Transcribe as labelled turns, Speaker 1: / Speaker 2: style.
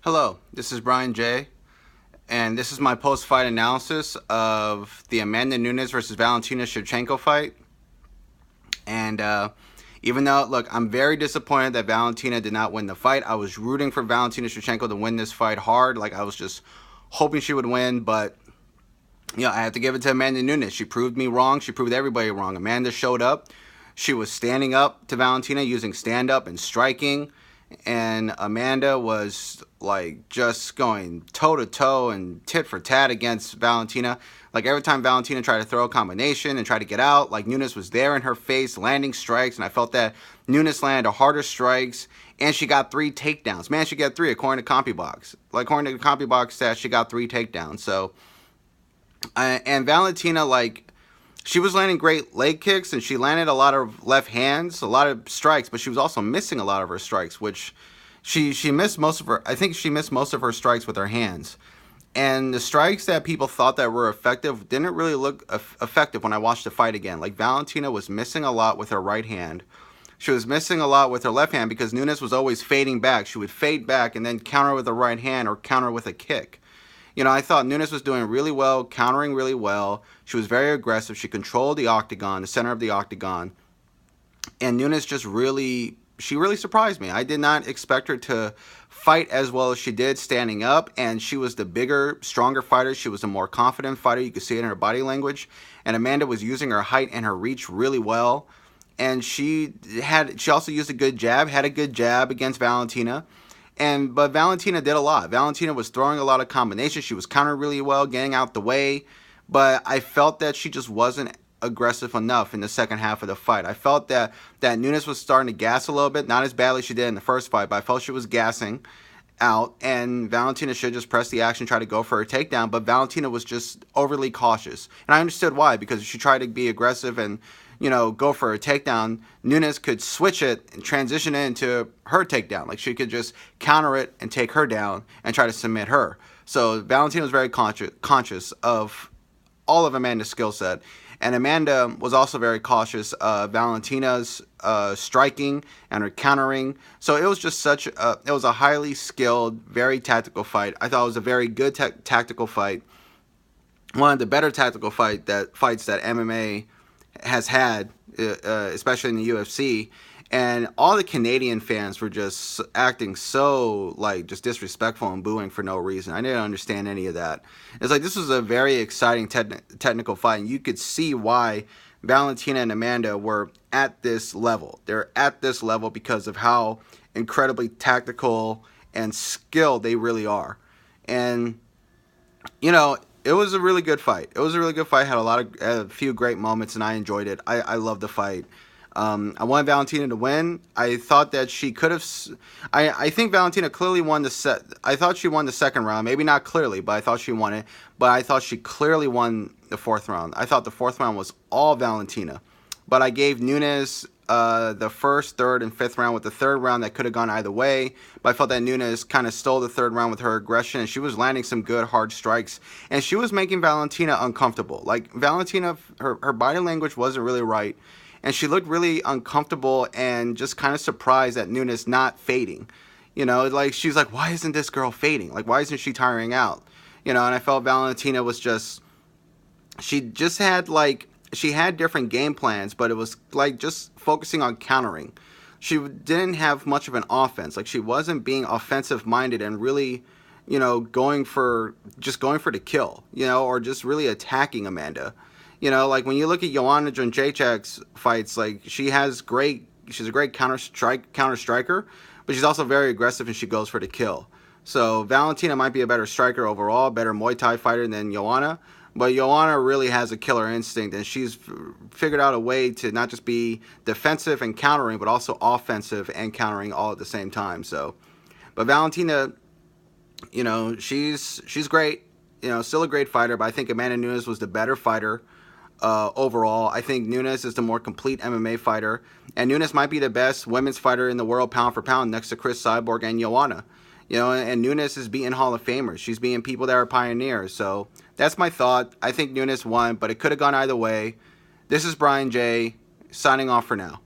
Speaker 1: Hello, this is Brian J, and this is my post-fight analysis of the Amanda Nunes versus Valentina Shevchenko fight. And even though, look, I'm very disappointed that Valentina did not win the fight. I was rooting for Valentina Shevchenko to win this fight hard. Like, I was just hoping she would win, but I have to give it to Amanda Nunes. She proved me wrong. She proved everybody wrong. Amanda showed up. She was standing up to Valentina using stand-up and striking. And Amanda was like just going toe to toe and tit for tat against Valentina. Like every time Valentina tried to throw a combination and try to get out, like Nunes was there in her face landing strikes, and I felt that Nunes landed harder strikes, and she got 3 takedowns. Man, she got 3 according to CompuBox. Like according to the CompuBox stats, she got 3 takedowns. So, and Valentina, like, she was landing great leg kicks, and she landed a lot of left hands, a lot of strikes, but she was also missing a lot of her strikes, which she missed most of her. I think she missed most of her strikes with her hands. And the strikes that people thought that were effective didn't really look effective when I watched the fight again. Like Valentina was missing a lot with her right hand. She was missing a lot with her left hand because Nunes was always fading back. She would fade back and then counter with the right hand or counter with a kick. I thought Nunes was doing really well, countering really well. She was very aggressive. She controlled the octagon, the center of the octagon. And Nunes she really surprised me. I did not expect her to fight as well as she did standing up. And she was the bigger, stronger fighter. She was a more confident fighter. You could see it in her body language. And Amanda was using her height and her reach really well. And she also used a good jab, had a good jab against Valentina. But Valentina did a lot. Valentina was throwing a lot of combinations. She was countering really well, getting out the way. But I felt that she just wasn't aggressive enough in the second half of the fight. I felt that Nunes was starting to gas a little bit. Not as badly as she did in the first fight, but I felt she was gassing out. And Valentina should just press the action, try to go for her takedown. But Valentina was just overly cautious. And I understood why, because she tried to be aggressive and go for a takedown, Nunes could switch it and transition it into her takedown. Like she could just counter it and take her down and try to submit her. So Valentina was very conscious of all of Amanda's skill set. And Amanda was also very cautious of Valentina's striking and her countering. So it was just it was a highly skilled, very tactical fight. I thought it was a very good tactical fight. One of the better tactical fights that MMA has had, especially in the UFC, and all the Canadian fans were just acting so just disrespectful and booing for no reason. I didn't understand any of that. It's like this was a very exciting technical fight, and you could see why Valentina and Amanda were at this level. They're at this level because of how incredibly tactical and skilled they really are. And it was a really good fight. It was a really good fight. Had a few great moments, and I enjoyed it. I loved the fight. I wanted Valentina to win. I thought that she could have. I think Valentina clearly won the set. I thought she won the second round. Maybe not clearly, but I thought she won it. But I thought she clearly won the fourth round. I thought the fourth round was all Valentina. But I gave Nunes the first, third, and fifth round, with the third round that could have gone either way. But I felt that Nunes kind of stole the third round with her aggression, and she was landing some good, hard strikes. And she was making Valentina uncomfortable. Like, Valentina, her body language wasn't really right. And she looked really uncomfortable and just kind of surprised at Nunes not fading. Like, she's like, why isn't this girl fading? Like, why isn't she tiring out? And I felt Valentina was she had different game plans, but it was like just focusing on countering. She didn't have much of an offense. Like, she wasn't being offensive minded and really, going for the kill, or just really attacking Amanda. Like when you look at Joanna Jędrzejczyk's fights, like she's a great counter striker, but she's also very aggressive and she goes for the kill. So Valentina might be a better striker overall, better Muay Thai fighter than Joanna. But Joanna really has a killer instinct, and she's figured out a way to not just be defensive and countering, but also offensive and countering all at the same time. So, but Valentina, she's great. Still a great fighter, but I think Amanda Nunes was the better fighter overall. I think Nunes is the more complete MMA fighter, and Nunes might be the best women's fighter in the world pound for pound next to Chris Cyborg and Joanna. And Nunes is beating Hall of Famers. She's beating people that are pioneers. So that's my thought. I think Nunes won, but it could have gone either way. This is Brian J, signing off for now.